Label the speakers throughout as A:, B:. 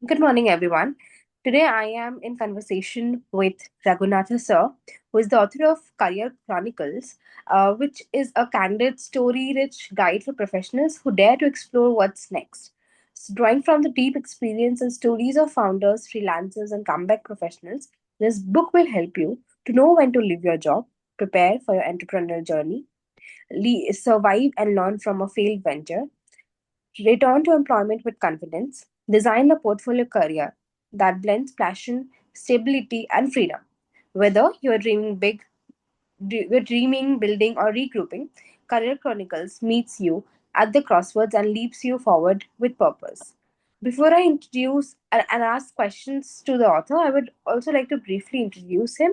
A: Good morning, everyone. Today I am in conversation with Raghunatha sir, who is the author of Career Chronicles, which is a candid, story-rich guide for professionals who dare to explore what's next. So, drawing from the deep experience and stories of founders, freelancers, and comeback professionals, this book will help you to know when to leave your job, prepare for your entrepreneurial journey, survive and learn from a failed venture, return to employment with confidence. Design a portfolio career that blends passion, stability, and freedom. Whether you're dreaming big, you're dreaming, building, or regrouping, Career Chronicles meets you at the crossroads and leaps you forward with purpose. Before I introduce and ask questions to the author, I would also like to briefly introduce him.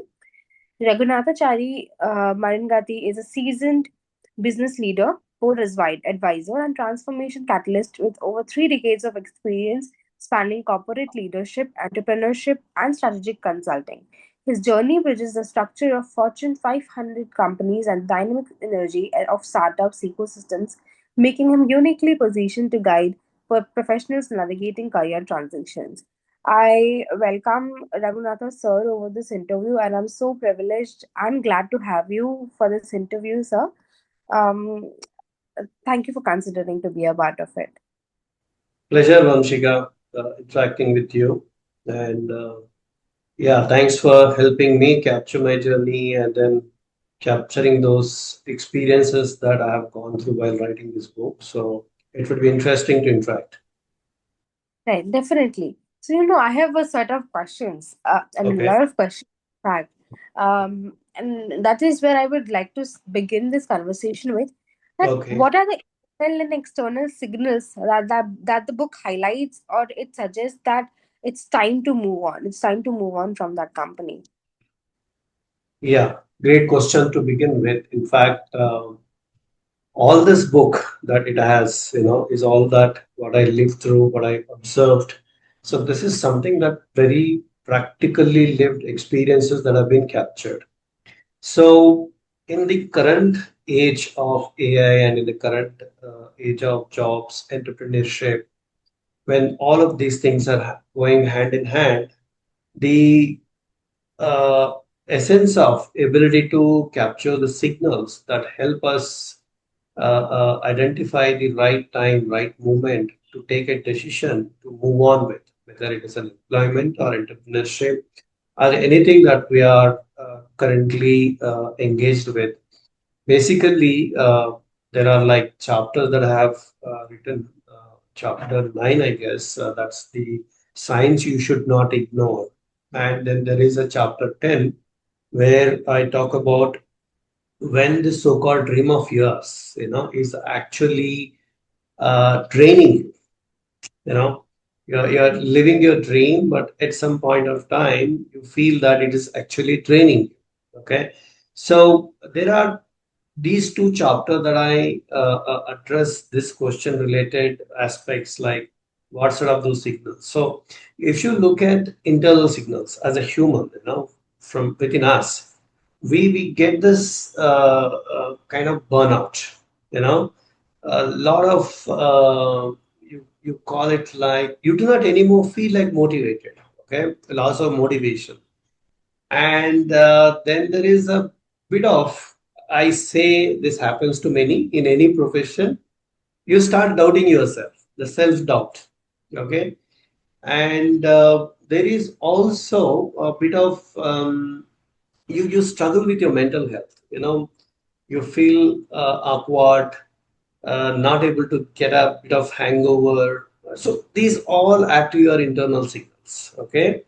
A: Raghunatha Chary Maringanti is a seasoned business leader, board advisor, and transformation catalyst with over 3 decades of experience spanning corporate leadership, entrepreneurship, and strategic consulting. His journey bridges the structure of Fortune 500 companies and dynamic energy of startups ecosystems, making him uniquely positioned to guide for professionals navigating career transitions. I welcome Raghunatha sir over this interview, and I'm so privileged and glad to have you for this interview, sir. Um, Thank you for considering to be a part of it.
B: Pleasure, Vamshika, interacting with you. And yeah, thanks for helping me capture my journey and then capturing those experiences that I have gone through while writing this book. So it would be interesting to interact.
A: Right, definitely. So, I have a set of questions. A
B: Okay.
A: lot of questions, in fact. And that is where I would like to begin this conversation with that
B: Okay.
A: what are the internal and external signals that the book highlights or it suggests that it's time to move on. It's time to move on from that company.
B: Yeah, great question to begin with. In fact, all this book that it has, is all that what I lived through, what I observed. So this is something that very practically lived experiences that have been captured. So, in the current age of AI and in the current age of jobs, entrepreneurship, when all of these things are going hand in hand, the uh, essence of ability to capture the signals that help us identify the right time, right moment to take a decision to move on with, whether it is an employment or entrepreneurship or anything that we are currently engaged with. Basically, there are like chapters that I have written. Chapter 9, I guess, that's the signs you should not ignore. And then there is a chapter 10 where I talk about when the so-called dream of yours, is actually draining you. You're living your dream, but at some point of time, you feel that it is actually draining you. Okay. So there are these two chapters that I address this question related aspects like what sort of those signals. So if you look at internal signals as a human, from within us, we get this kind of burnout, a lot of you call it like you do not anymore feel like motivated. Okay, loss of motivation, and then there is a bit of, I say this happens to many in any profession, you start doubting yourself, the self doubt. Okay, and there is also a bit of you struggle with your mental health. You feel awkward, not able to get a bit of hangover. So these all add to your internal signals. Okay.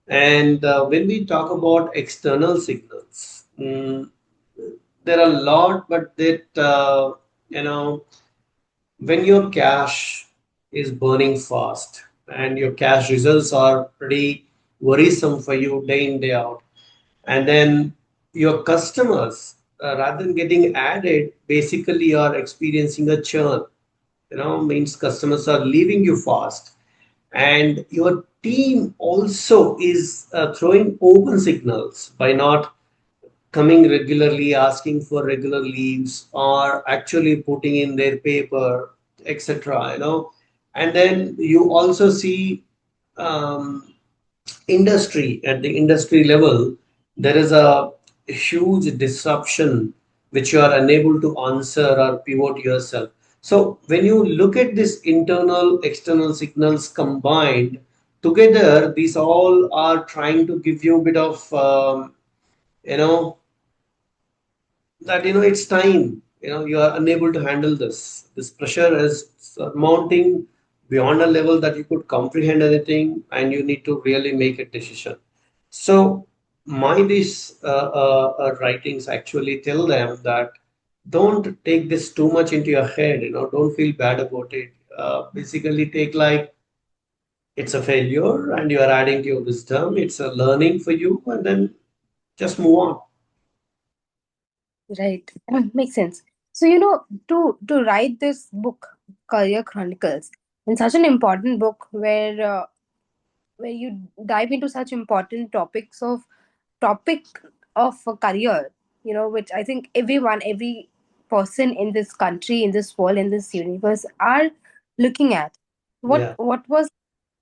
B: And when we talk about external signals, there are a lot, but that, when your cash is burning fast and your cash results are pretty worrisome for you day in, day out, and then your customers, rather than getting added, basically are experiencing a churn, means customers are leaving you fast, and your team also is throwing open signals by not coming regularly, asking for regular leaves, or actually putting in their paper, etc. And then you also see um, industry, at the industry level, there is a huge disruption which you are unable to answer or pivot yourself. So when you look at this internal, external signals combined together, these all are trying to give you a bit of, you know, that it's time, you are unable to handle this pressure is mounting beyond a level that you could comprehend anything, and you need to really make a decision. So my these writings actually tell them that don't take this too much into your head, don't feel bad about it. Basically take like it's a failure and you are adding to your wisdom, it's a learning for you, and then just move on.
A: Right. Makes sense. So, to write this book, Career Chronicles, in such an important book where you dive into such important topic of a career, which I think every person in this country, in this world, in this universe are looking at. What
B: Yeah.
A: what was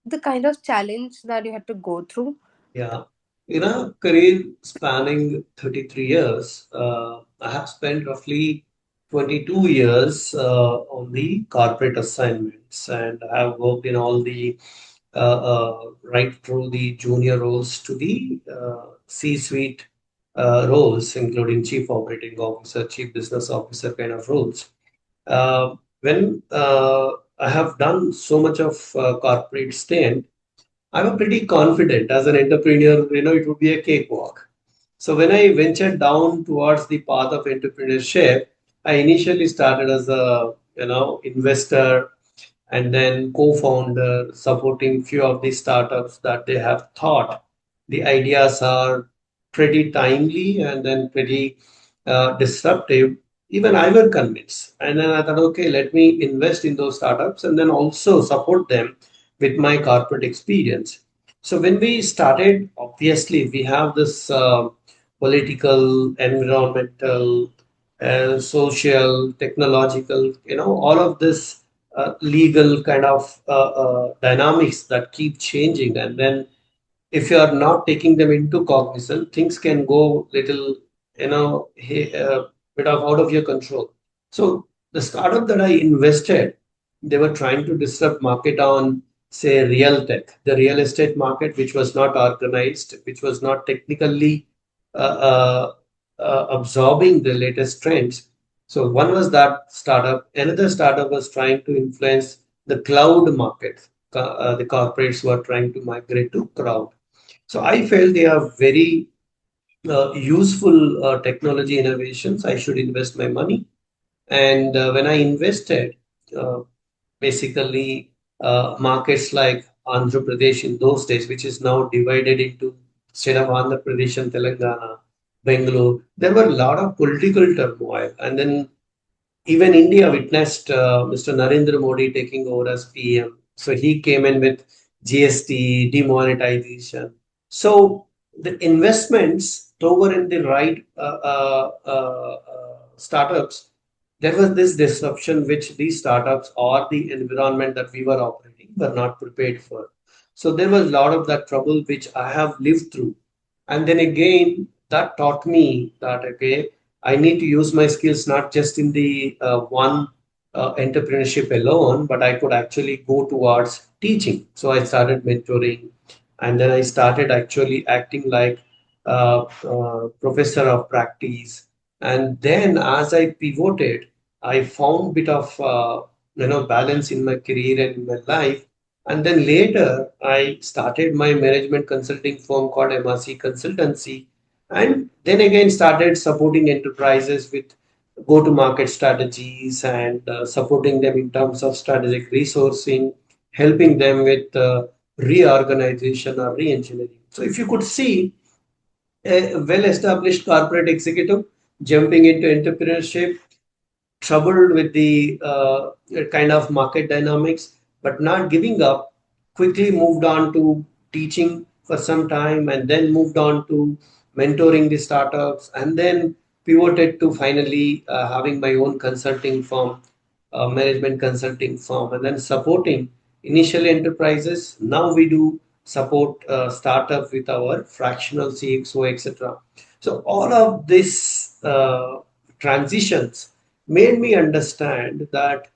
A: the kind of challenge that you had to go through?
B: Yeah. In a career spanning 33 years, I have spent roughly 22 years on the corporate assignments, and I have worked in all the right through the junior roles to the C-suite roles, including chief operating officer, chief business officer kind of roles. When I have done so much of corporate stint, I'm pretty confident as an entrepreneur, it would be a cakewalk. So when I ventured down towards the path of entrepreneurship, I initially started as a, investor and then co-founder, supporting few of the startups that they have thought the ideas are pretty timely and then pretty disruptive. Even I were convinced, and then I thought, okay, let me invest in those startups and then also support them with my corporate experience. So when we started, obviously we have this political, environmental, social, technological, all of this legal kind of dynamics that keep changing. And then if you are not taking them into cognizance, things can go little, bit of out of your control. So the startup that I invested, they were trying to disrupt market on, say, real tech, the real estate market, which was not organized, which was not technically uh, uh, absorbing the latest trends. So one was that startup. Another startup was trying to influence the cloud market. The corporates were trying to migrate to cloud. So I felt they are very useful technology innovations. I should invest my money. And when I invested, uh, basically markets like Andhra Pradesh in those days, which is now divided into state of Andhra Pradesh and Telangana, Bangalore, there were a lot of political turmoil. And then even India witnessed Mr. Narendra Modi taking over as PM. So he came in with GST, demonetization. So the investments over in the right startups, there was this disruption which these startups or the environment that we were operating were not prepared for. So there was a lot of that trouble which I have lived through. And then again, that taught me that, okay, I need to use my skills not just in the one entrepreneurship alone, but I could actually go towards teaching. So I started mentoring, and then I started actually acting like professor of practice. And then as I pivoted, I found bit of balance in my career and in my life. And then later, I started my management consulting firm called MRC Consultancy, and then again started supporting enterprises with go-to-market strategies and supporting them in terms of strategic resourcing, helping them with reorganization or re-engineering. So if you could see a well-established corporate executive jumping into entrepreneurship, troubled with the kind of market dynamics, but not giving up, quickly moved on to teaching for some time and then moved on to mentoring the startups and then pivoted to finally having my own consulting firm, management consulting firm, and then supporting initial enterprises. Now we do. support startup with our fractional CXO, etc. So all of this transitions made me understand that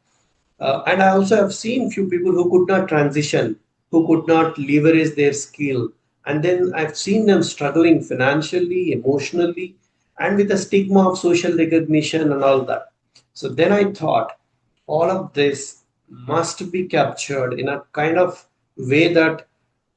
B: and I also have seen few people who could not transition, who could not leverage their skill. And then I've seen them struggling financially, emotionally, and with the stigma of social recognition and all that. So then I thought all of this must be captured in a kind of way that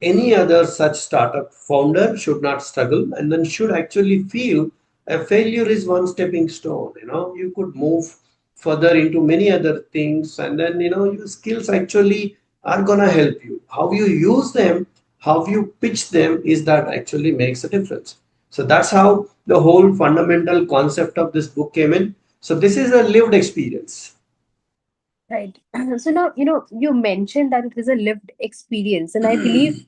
B: any other such startup founder should not struggle and then should actually feel a failure is one stepping stone. You could move further into many other things, and then your skills actually are gonna help you. How you use them, how you pitch them is that actually makes a difference. So that's how the whole fundamental concept of this book came in. So this is a lived experience.
A: Right. So now, you mentioned that it is a lived experience, and I believe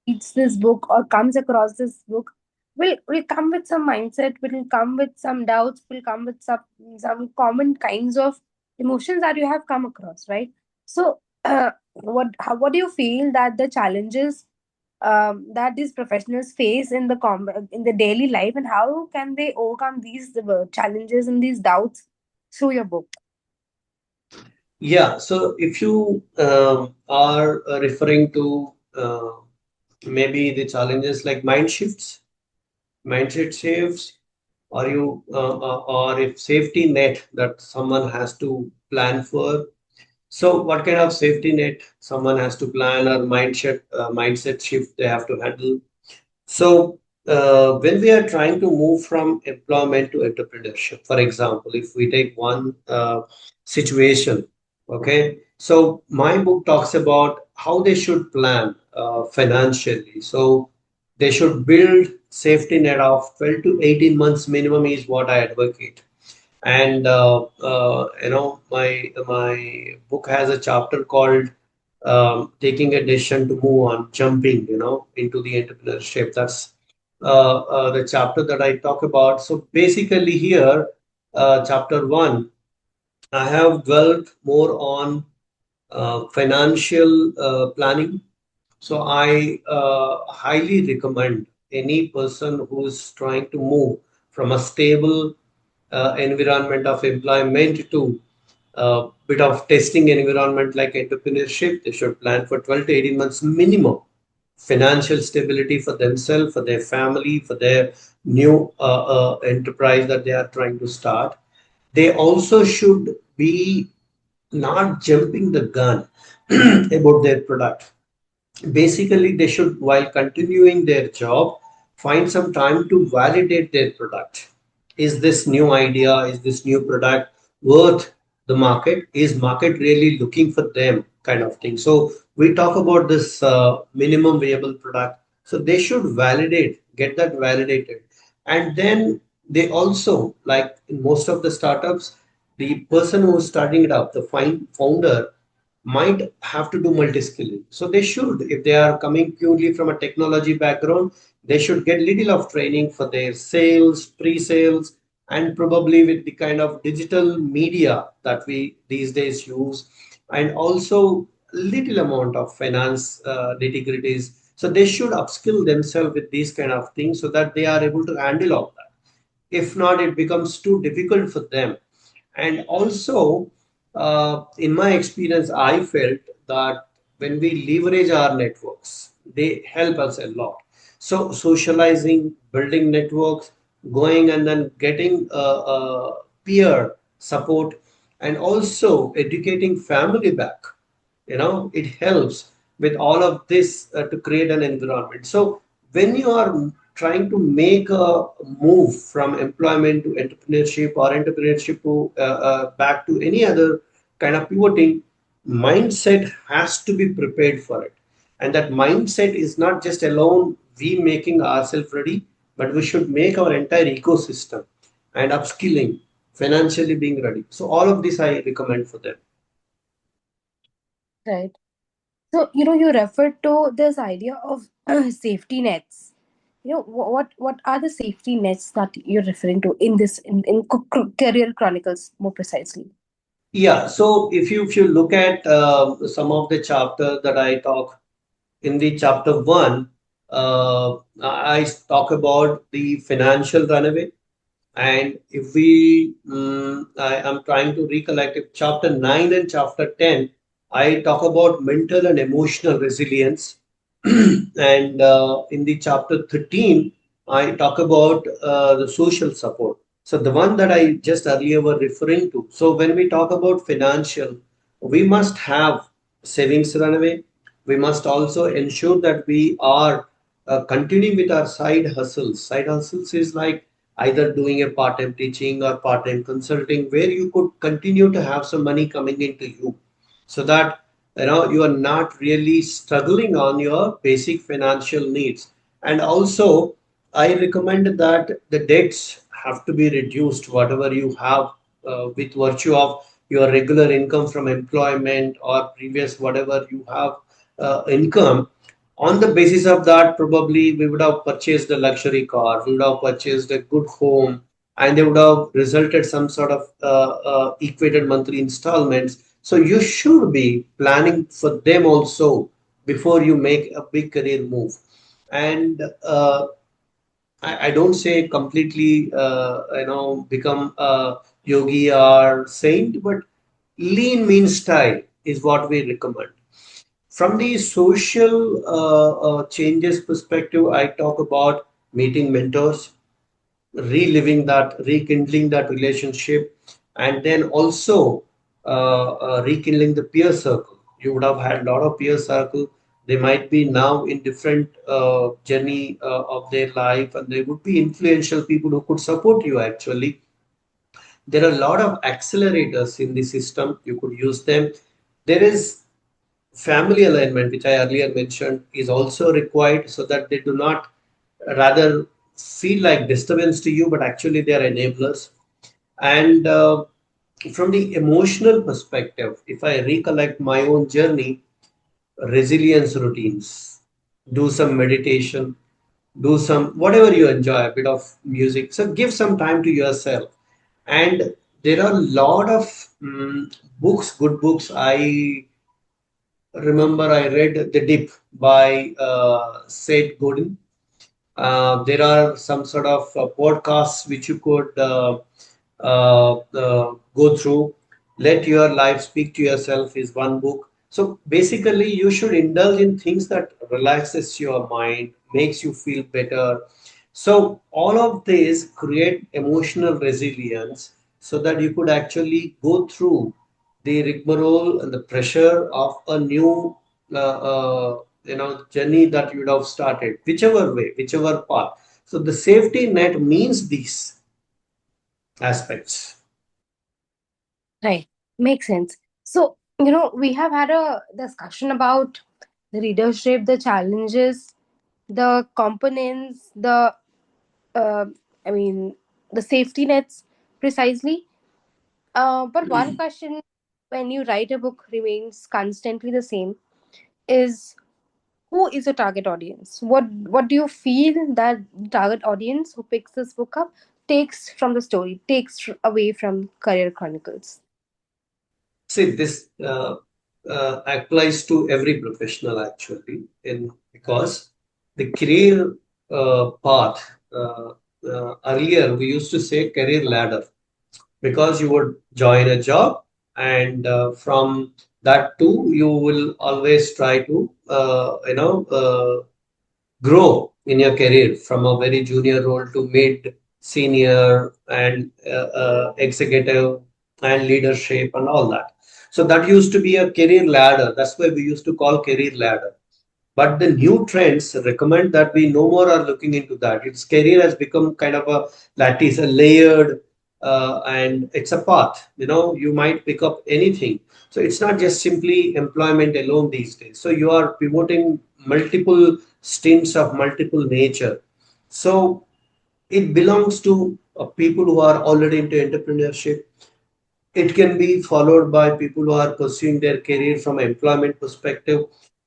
A: reads this book or comes across this book will come with some mindset, will come with some doubts, will come with some common kinds of emotions that you have come across, right? So, what do you feel that the challenges that these professionals face in in the daily life, and how can they overcome these challenges and these doubts through your book?
B: Yeah, so if you are referring to maybe the challenges like mindset shifts, or if safety net that someone has to plan for. So, what kind of safety net someone has to plan, or mindset shift they have to handle? So, when we are trying to move from employment to entrepreneurship, for example, if we take one situation, okay, so my book talks about how they should plan financially. So, they should build safety net of 12 to 18 months minimum is what I advocate. And my book has a chapter called taking a decision to move on, jumping, into the entrepreneurship. That's the chapter that I talk about. So basically, here, chapter one, I have dwelt more on financial planning. So I highly recommend any person who's trying to move from a stable environment of employment to a bit of testing environment like entrepreneurship. They should plan for 12 to 18 months minimum financial stability for themselves, for their family, for their new enterprise that they are trying to start. They also should be not jumping the gun about their product. Basically, they should, while continuing their job, find some time to validate their product. Is this new idea, is this new product worth the market? Is market really looking for them, kind of thing? So we talk about this minimum viable product. So they should validate, get that validated. And then they also, like in most of the startups, the person who's starting it up, the founder, might have to do multi-skilling. So they should, if they are coming purely from a technology background, they should get little of training for their sales, pre-sales, and probably with the kind of digital media that we these days use, and also little amount of finance nitty-gritties. So they should upskill themselves with these kind of things so that they are able to handle all that. If not, it becomes too difficult for them. And also, in my experience, I felt that when we leverage our networks, they help us a lot. So, socializing, building networks, going and then getting peer support, and also educating family back, it helps with all of this to create an environment. So when you are trying to make a move from employment to entrepreneurship, or entrepreneurship to back to any other kind of pivoting, mindset has to be prepared for it. And that mindset is not just alone we making ourselves ready, but we should make our entire ecosystem and upskilling, financially being ready. So all of this I recommend for them.
A: Right. So, you referred to this idea of safety nets. What are the safety nets that you're referring to in Career Chronicles more precisely?
B: Yeah, so if you look at some of the chapter that I talk, in the chapter one, I talk about the financial runaway. And if I am trying to recollect, if chapter 9 and chapter 10, I talk about mental and emotional resilience. And in the chapter 13, I talk about the social support. So the one that I just earlier were referring to. So when we talk about financial, we must have savings runaway. We must also ensure that we are continuing with our side hustles. Side hustles is like either doing a part-time teaching or part-time consulting where you could continue to have some money coming into you so that you are not really struggling on your basic financial needs. And also I recommend that the debts have to be reduced whatever you have with virtue of your regular income from employment or previous whatever you have income. On the basis of that, probably we would have purchased a luxury car, we would have purchased a good home, and they would have resulted some sort of equated monthly installments. So you should be planning for them also before you make a big career move. And I don't say completely, become a yogi or saint, but lean mean style is what we recommend. From the social changes perspective, I talk about meeting mentors, reliving that, rekindling that relationship, and then also rekindling the peer circle. You would have had a lot of peer circle. They might be now in different journey of their life, and they would be influential people who could support you actually. There are a lot of accelerators in the system. You could use them. There is family alignment, which I earlier mentioned, is also required so that they do not rather feel like disturbance to you, but actually they are enablers. And from the emotional perspective, if I recollect my own journey, resilience routines, do some meditation, do some whatever you enjoy, a bit of music. So give some time to yourself. And there are a lot of books, good books. I remember I read The Dip by Seth Godin. There are some sort of podcasts which you could go through. Let Your Life Speak to Yourself is one book. So basically, you should indulge in things that relaxes your mind, makes you feel better. So all of this create emotional resilience so that you could actually go through the rigmarole and the pressure of a new journey that you would have started, whichever way, whichever path. So the safety net means these aspects.
A: Right. Makes sense. So, we have had a discussion about the leadership, the challenges, the components, uh, I mean, the safety nets precisely. But one question when you write a book remains constantly the same is, who is your target audience? What do you feel that the target audience who picks this book up takes from the story, takes away from Career Chronicles?
B: See, this applies to every professional actually, in because the career path. Earlier, we used to say career ladder because you would join a job, and from that too, you will always try to grow in your career from a very junior role to mid, senior, and executive and leadership and all that. So that used to be a career ladder. That's why we used to call career ladder. But the new trends recommend that we no more are looking into that. Its career has become kind of a lattice, a layered, and it's a path. You might pick up anything. So it's not just simply employment alone these days. So you are pivoting multiple stints of multiple nature. So it belongs to people who are already into entrepreneurship. It can be followed by people who are pursuing their career from an employment perspective.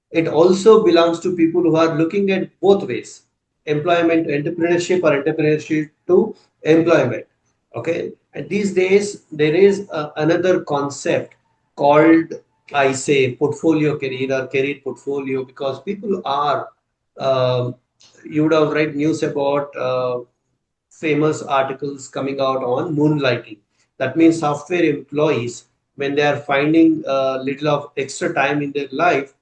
B: It also belongs to people who are looking at both ways, employment to entrepreneurship or entrepreneurship to employment. Okay. And these days, there is another concept called I say portfolio career or career portfolio because people are, um you would have read news about famous articles coming out on moonlighting. That means software employees, when they are finding a little of extra time in their life,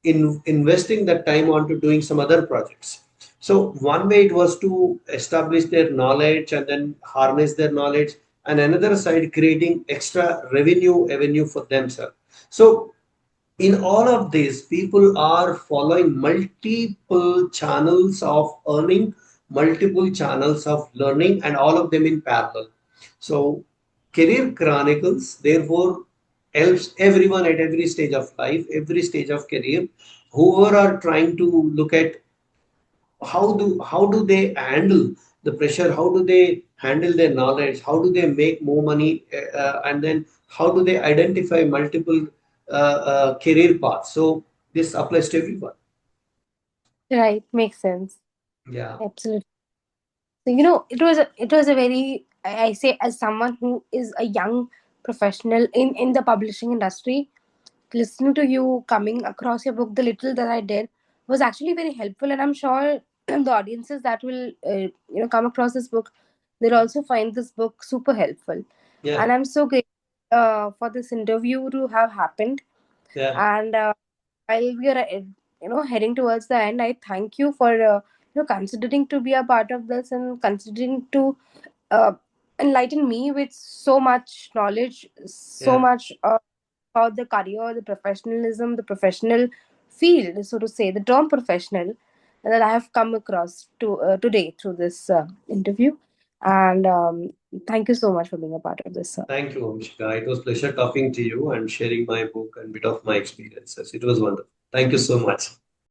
B: in investing that time onto doing some other projects. So one way it was to establish their knowledge and then harness their knowledge, and another side creating extra revenue avenue for themselves. So in all of this, people are following multiple channels of earning, multiple channels of learning, and all of them in parallel. So, Career Chronicles, therefore, helps everyone at every stage of life, every stage of career, whoever are trying to look at how do they handle the pressure, how do they handle their knowledge, how do they make more money, and then how do they identify multiple career paths. So this applies to everyone.
A: Right, makes sense.
B: Yeah,
A: Absolutely. So, it was a very, I say, as someone who is a young professional in the publishing industry, listening to you coming across your book, the little that I did was actually very helpful, and I'm sure the audiences that will come across this book, they'll also find this book super helpful.
B: yeah,
A: And I'm so grateful for this interview to have happened.
B: yeah,
A: And while we are heading towards the end, I thank you for considering to be a part of this and considering to uh, enlighten me with so much knowledge, so
B: yeah.
A: much about the career, the professionalism, the professional field, so to say, the term professional that I have come across today through this interview. And thank you so much for being a part of this, sir.
B: Thank you, Amshika. It was pleasure talking to you and sharing my book and bit of my experiences. It was wonderful. Thank you so much.